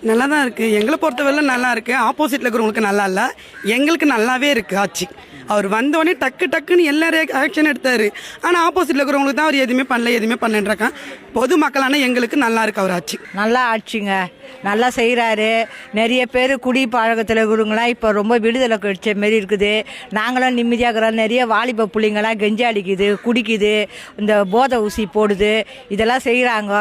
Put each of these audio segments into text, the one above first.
நல்லா தான் இருக்குது. எங்களை பொறுத்தவரை நல்லா இருக்குது. ஆப்போசிட்டில் இருக்கிறவங்களுக்கு நல்லா இல்லை, எங்களுக்கு நல்லாவே இருக்குது ஆட்சி. அவர் வந்தோடனே டக்குன்னு எல்லாரும் ஆக்ஷன் எடுத்தார். ஆனால் ஆப்போசிட்டில் இருக்கிறவங்களுக்கு தான் அவர் எதுவுமே பண்ணலன்றாங்க. பொதுமக்களான எங்களுக்கு நல்லா இருக்கு அவர் ஆட்சி. நல்லா ஆட்சிங்க, நல்லா செய்கிறாரு. நிறைய பேர் குடி பழக்கத்தில் இருக்கிறவங்களாம் இப்போ ரொம்ப விடுதலை கிடைச்ச மாரி இருக்குது. நாங்களும் நிம்மதியாக இருக்கிறோம். நிறைய வாலிப பிள்ளைங்களாம் கெஞ்சா அடிக்குது, குடிக்குது, இந்த போதை ஊசி போடுது, இதெல்லாம் செய்கிறாங்க.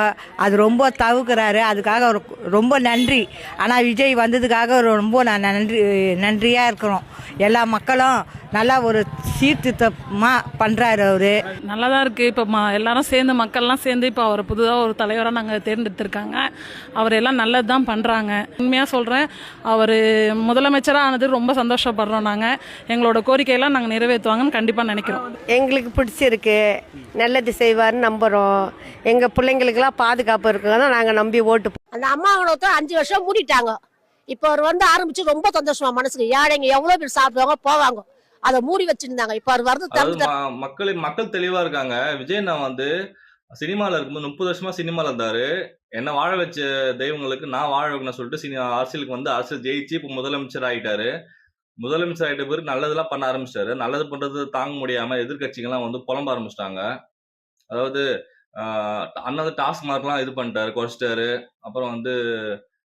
அது ரொம்ப தவிர்க்கிறாரு. அதுக்காக அவர் ரொம்ப நன்றி. ஆனால் விஜய் வந்ததுக்காக ரொம்ப நான் நன்றியாக இருக்கிறோம். எல்லா மக்களும் நல்லா ஒரு சீர்திருத்தமாக பண்ணுறாரு அவர். நல்லா தான் இருக்குது. இப்போ எல்லாரும் சேர்ந்து மக்கள்லாம் சேர்ந்து இப்போ அவரை புதுதாக ஒரு தலைவராக நாங்கள் தேர்ந்தெடுத்திருக்காங்க. அவர் எல்லாம் நல்லது தான் பண்ணுறாங்க. உண்மையாக சொல்கிறேன், அவர் முதலமைச்சராக ஆனது ரொம்ப சந்தோஷப்படுறோம். நாங்கள் எங்களோட கோரிக்கையெல்லாம் நாங்கள் நிறைவேற்றுவாங்கன்னு கண்டிப்பாக நினைக்கிறோம். எங்களுக்கு பிடிச்சிருக்கு, நல்லது செய்வார்னு நம்புகிறோம். எங்கள் பிள்ளைங்களுக்கெல்லாம் பாதுகாப்பு இருக்குங்க தான் நாங்கள் நம்பி ஓட்டு. அந்த அம்மாவோட 5 வருஷம் மூடிட்டாங்க. இப்போ அவர் வந்து ஆரம்பிச்சு ரொம்ப சந்தோஷமா மனசுக்கு. ஏழைங்க எவ்வளோ பேர் சாப்பிடுவாங்க போவாங்க, அதை மூடி வச்சிருந்தாங்க. இப்போ அவர் வரது மக்கள் தெளிவா இருக்காங்க. விஜய் நான் வந்து சினிமாவில் இருக்கும்போது 30 வருஷமா சினிமாவில் இருந்தாரு. என்ன வாழ வச்ச தெய்வங்களுக்கு நான் வாழ வைக்கணும்னு சொல்லிட்டு அரசியலுக்கு வந்து அரசியல் ஜெயிச்சு இப்போ முதலமைச்சர் ஆயிட்டாரு. முதலமைச்சர் ஆயிட்ட பிறகு நல்லதெல்லாம் பண்ண ஆரம்பிச்சிட்டாரு. நல்லது பண்றது தாங்க முடியாம எதிர்கட்சிகள்லாம் வந்து புலம்ப ஆரம்பிச்சிட்டாங்க. அதாவது அண்ணாவது டாஸ்க் மார்க்லாம் இது பண்ணிட்டாரு, குறைச்சிட்டாரு. அப்புறம் வந்து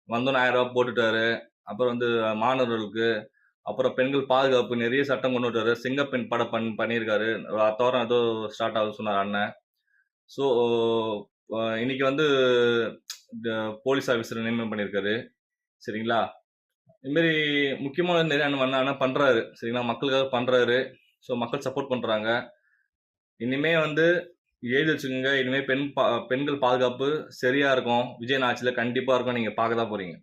வந்தோன்னு 1000 ரூபாய் போட்டுட்டாரு. அப்புறம் வந்து மாணவர்களுக்கு, அப்புறம் பெண்கள் பாதுகாப்பு நிறைய சட்டம் கொண்டு வட்டாரு. சிங்கப்பெண் படம் பண்ணியிருக்காரு. தோரம் ஏதோ ஸ்டார்ட் ஆகுது சொன்னார் அண்ணன். ஸோ இன்னைக்கு வந்து போலீஸ் ஆஃபீஸர் நியமனம் பண்ணியிருக்காரு. சரிங்களா? இதுமாரி முக்கியமான நிறைய அண்ணன் பண்றாரு. சரிங்களா? மக்களுக்காக பண்றாரு. ஸோ மக்கள் சப்போர்ட் பண்றாங்க. இனிமே வந்து எழுதி வச்சுக்கோங்க. இனிமே பெண்கள் பாதுகாப்பு சரியா இருக்கும். விஜய் ஆட்சியில் கண்டிப்பா இருக்கும். நீங்க பார்க்க தான் போறீங்க.